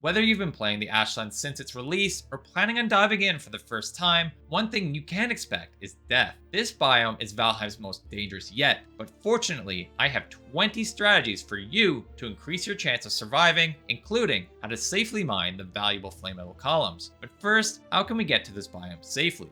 Whether you've been playing the Ashlands since its release or planning on diving in for the first time, one thing you can expect is death. This biome is Valheim's most dangerous yet, but fortunately, I have 20 strategies for you to increase your chance of surviving, including how to safely mine the valuable Flametal columns. But first, how can we get to this biome safely?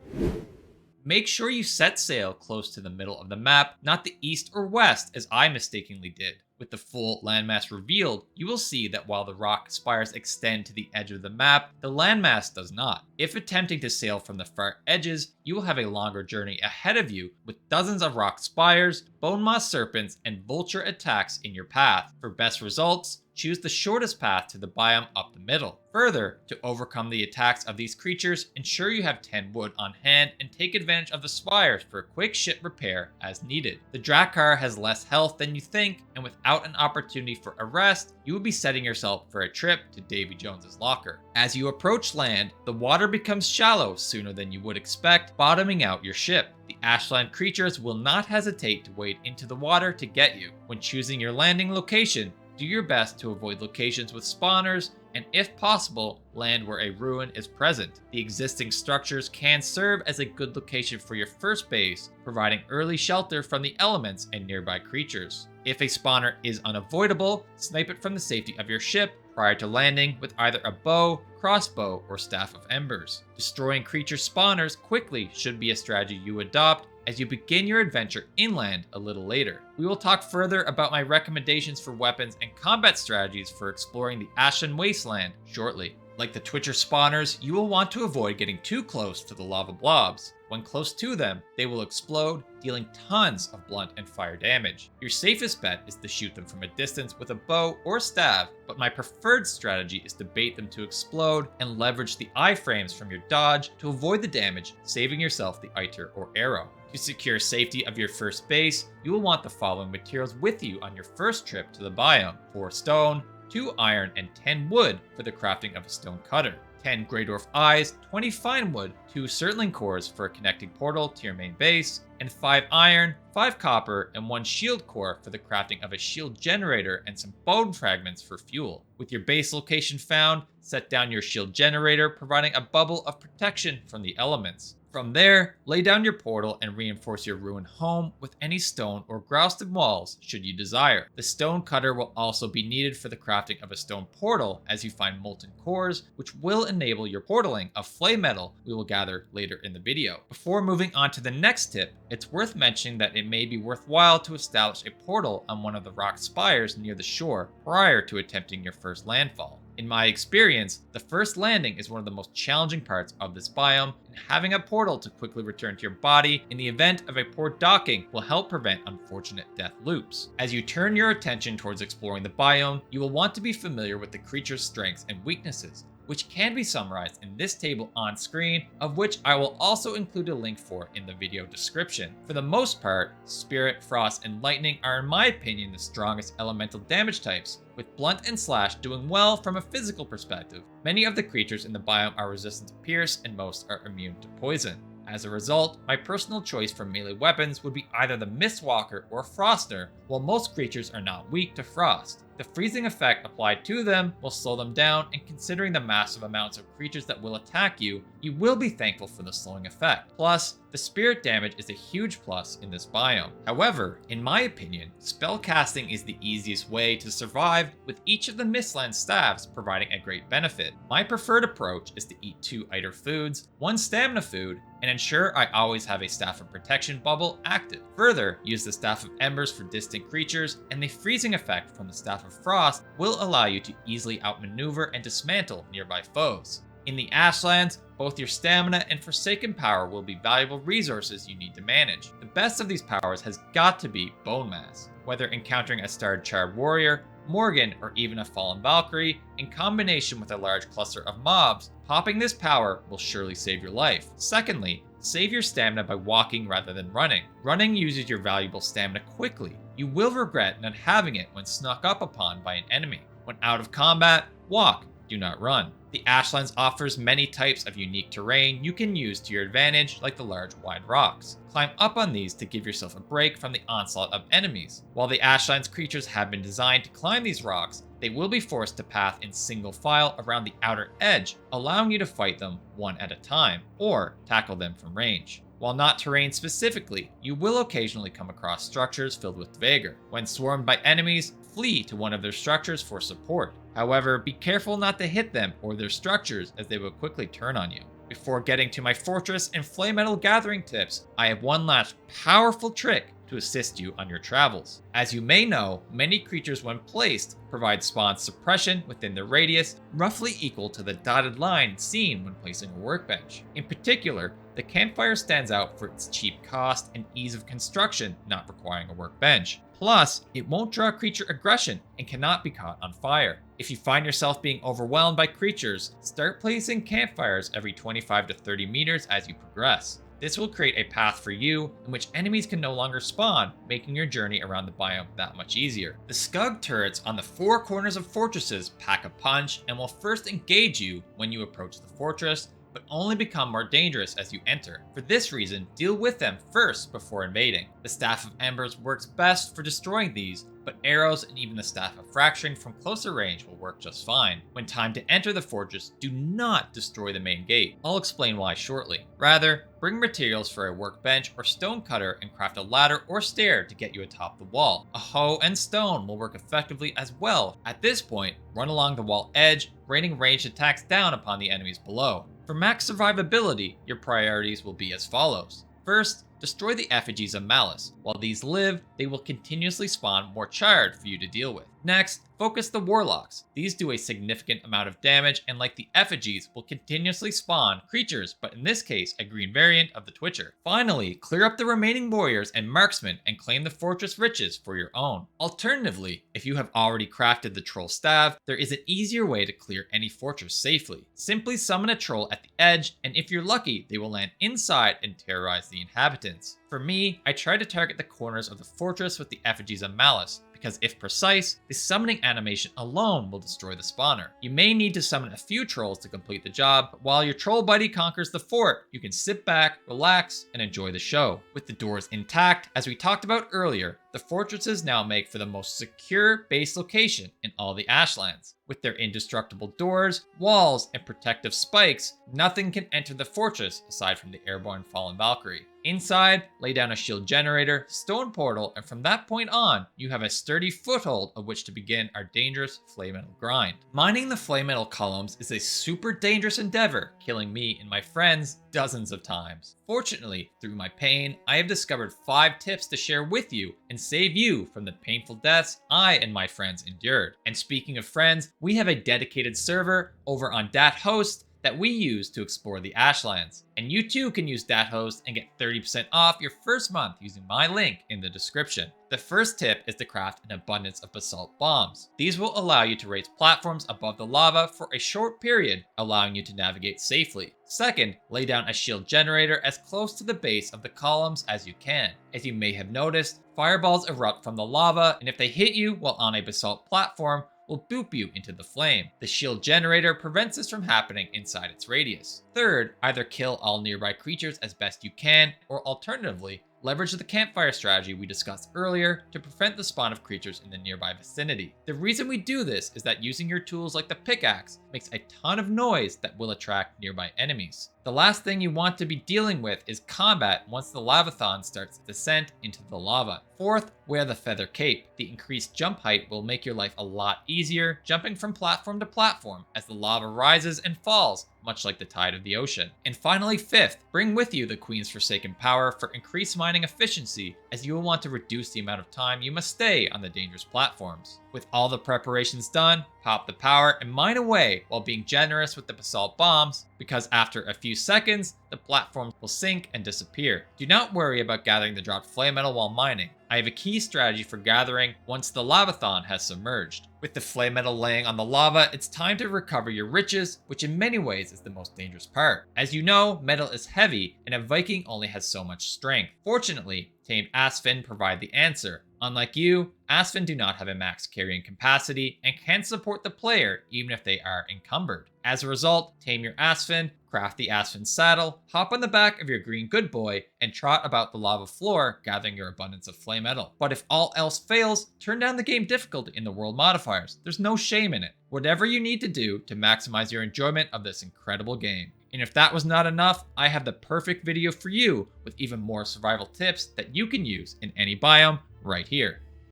Make sure you set sail close to the middle of the map, not the east or west as I mistakenly did. With the full landmass revealed, you will see that while the rock spires extend to the edge of the map, the landmass does not. If attempting to sail from the far edges, you will have a longer journey ahead of you with dozens of rock spires, Bonemass serpents, and vulture attacks in your path. For best results, choose the shortest path to the biome up the middle. Further, to overcome the attacks of these creatures, ensure you have 10 wood on hand and take advantage of the spires for a quick ship repair as needed. The Dvergr has less health than you think, and without an opportunity for a rest, you will be setting yourself for a trip to Davy Jones's locker. As you approach land, the water becomes shallow sooner than you would expect, bottoming out your ship. The Ashland creatures will not hesitate to wade into the water to get you. When choosing your landing location, do your best to avoid locations with spawners, and if possible, land where a ruin is present. The existing structures can serve as a good location for your first base, providing early shelter from the elements and nearby creatures. If a spawner is unavoidable, snipe it from the safety of your ship prior to landing with either a bow, crossbow, or staff of embers. Destroying creature spawners quickly should be a strategy you adopt as you begin your adventure inland a little later. We will talk further about my recommendations for weapons and combat strategies for exploring the Ashen Wasteland shortly. Like the Twitcher spawners, you will want to avoid getting too close to the lava blobs. When close to them, they will explode, dealing tons of blunt and fire damage. Your safest bet is to shoot them from a distance with a bow or staff, but my preferred strategy is to bait them to explode and leverage the iframes from your dodge to avoid the damage, saving yourself the iter or arrow. To secure safety of your first base, you will want the following materials with you on your first trip to the biome: 4 stone, 2 iron, and 10 wood for the crafting of a stone cutter, 10 Grey Dwarf eyes, 20 fine wood, 2 surtling cores for a connecting portal to your main base, and 5 iron, 5 copper, and 1 shield core for the crafting of a shield generator and some bone fragments for fuel. With your base location found, set down your shield generator, providing a bubble of protection from the elements. From there, lay down your portal and reinforce your ruined home with any stone or grousted walls should you desire. The stone cutter will also be needed for the crafting of a stone portal as you find molten cores, which will enable your portaling of Flametal we will gather later in the video. Before moving on to the next tip, it's worth mentioning that it may be worthwhile to establish a portal on one of the rock spires near the shore prior to attempting your first landfall. In my experience, the first landing is one of the most challenging parts of this biome, and having a portal to quickly return to your body in the event of a poor docking will help prevent unfortunate death loops. As you turn your attention towards exploring the biome, you will want to be familiar with the creature's strengths and weaknesses, which can be summarized in this table on screen, of which I will also include a link for in the video description. For the most part, Spirit, Frost, and Lightning are in my opinion the strongest elemental damage types, with Blunt and Slash doing well from a physical perspective. Many of the creatures in the biome are resistant to pierce, and most are immune to poison. As a result, my personal choice for melee weapons would be either the Mistwalker or Froster, while most creatures are not weak to frost. The freezing effect applied to them will slow them down, and considering the massive amounts of creatures that will attack you, you will be thankful for the slowing effect. Plus, the spirit damage is a huge plus in this biome. However, in my opinion, spellcasting is the easiest way to survive, with each of the Mistland staffs providing a great benefit. My preferred approach is to eat 2 iter foods, 1 stamina food, and ensure I always have a Staff of Protection bubble active. Further, use the Staff of Embers for distant creatures, and the freezing effect from the Staff of Frost will allow you to easily outmaneuver and dismantle nearby foes. In the Ashlands, both your stamina and Forsaken power will be valuable resources you need to manage. The best of these powers has got to be Bonemass. Whether encountering a starred charred warrior, Morgan, or even a fallen Valkyrie, in combination with a large cluster of mobs, popping this power will surely save your life. Secondly, save your stamina by walking rather than running. Running uses your valuable stamina quickly. You will regret not having it when snuck up upon by an enemy. When out of combat, walk, do not run. The Ashlands offers many types of unique terrain you can use to your advantage, like the large wide rocks. Climb up on these to give yourself a break from the onslaught of enemies. While the Ashlands creatures have been designed to climb these rocks, they will be forced to path in single file around the outer edge, allowing you to fight them one at a time, or tackle them from range. While not terrain specifically, you will occasionally come across structures filled with Dvergr. When swarmed by enemies, flee to one of their structures for support. However, be careful not to hit them or their structures, as they will quickly turn on you. Before getting to my fortress and Flametal gathering tips, I have one last powerful trick to assist you on your travels. As you may know, many creatures when placed provide spawn suppression within their radius, roughly equal to the dotted line seen when placing a workbench. In particular, the Campfire stands out for its cheap cost and ease of construction, not requiring a workbench. Plus, it won't draw creature aggression and cannot be caught on fire. If you find yourself being overwhelmed by creatures, start placing campfires every 25 to 30 meters as you progress. This will create a path for you in which enemies can no longer spawn, making your journey around the biome that much easier. The Skugg turrets on the four corners of fortresses pack a punch and will first engage you when you approach the fortress, but only become more dangerous as you enter. For this reason, deal with them first before invading. The Staff of Embers works best for destroying these, but arrows and even the Staff of Fracturing from closer range will work just fine. When time to enter the fortress, do not destroy the main gate. I'll explain why shortly. Rather, bring materials for a workbench or stone cutter and craft a ladder or stair to get you atop the wall. A hoe and stone will work effectively as well. At this point, run along the wall edge, raining ranged attacks down upon the enemies below. For max survivability, your priorities will be as follows. First, destroy the effigies of malice. While these live, they will continuously spawn more charred for you to deal with. Next, focus the warlocks. These do a significant amount of damage and, like the effigies, will continuously spawn creatures, but in this case, a green variant of the Twitcher. Finally, clear up the remaining warriors and marksmen and claim the fortress riches for your own. Alternatively, if you have already crafted the troll staff, there is an easier way to clear any fortress safely. Simply summon a troll at the edge, and if you're lucky, they will land inside and terrorize the inhabitants. For me, I try to target the corners of the fortress with the effigies of malice, because if precise, the summoning animation alone will destroy the spawner. You may need to summon a few trolls to complete the job, but while your troll buddy conquers the fort, you can sit back, relax, and enjoy the show. With the doors intact, as we talked about earlier, the fortresses now make for the most secure base location in all the Ashlands. With their indestructible doors, walls, and protective spikes, nothing can enter the fortress aside from the airborne Fallen Valkyrie. Inside, lay down a shield generator, stone portal, and from that point on, you have a sturdy foothold of which to begin our dangerous Flametal grind. Mining the Flametal columns is a super dangerous endeavor, killing me and my friends dozens of times. Fortunately, through my pain, I have discovered 5 tips to share with you and save you from the painful deaths I and my friends endured. And speaking of friends, we have a dedicated server over on DatHost that we use to explore the Ashlands. And you too can use DatHost and get 30% off your first month using my link in the description. The first tip is to craft an abundance of basalt bombs. These will allow you to raise platforms above the lava for a short period, allowing you to navigate safely. Second, lay down a shield generator as close to the base of the columns as you can. As you may have noticed, fireballs erupt from the lava, and if they hit you while on a basalt platform, will boop you into the flame. The shield generator prevents this from happening inside its radius. Third, either kill all nearby creatures as best you can, or alternatively, leverage the campfire strategy we discussed earlier to prevent the spawn of creatures in the nearby vicinity. The reason we do this is that using your tools like the pickaxe makes a ton of noise that will attract nearby enemies. The last thing you want to be dealing with is combat once the lavathon starts its descent into the lava. Fourth, wear the feather cape. The increased jump height will make your life a lot easier, jumping from platform to platform as the lava rises and falls, much like the tide of the ocean. And finally, fifth, bring with you the Queen's Forsaken Power for increased mining efficiency, as you will want to reduce the amount of time you must stay on the dangerous platforms. With all the preparations done, pop the power and mine away while being generous with the basalt bombs, because after a few seconds, the platforms will sink and disappear. Do not worry about gathering the dropped Flametal while mining. I have a key strategy for gathering once the lavathon has submerged. With the Flametal laying on the lava, it's time to recover your riches, which in many ways is the most dangerous part. As you know, metal is heavy, and a Viking only has so much strength. Fortunately, tamed Asksvin provide the answer. Unlike you, Asksvin do not have a max carrying capacity and can support the player even if they are encumbered. As a result, tame your Asksvin, craft the Asksvin saddle, hop on the back of your green good boy, and trot about the lava floor gathering your abundance of Flametal. But if all else fails, turn down the game difficulty in the world modifier Campfires. There's no shame in it. Whatever you need to do to maximize your enjoyment of this incredible game. And if that was not enough, I have the perfect video for you with even more survival tips that you can use in any biome right here.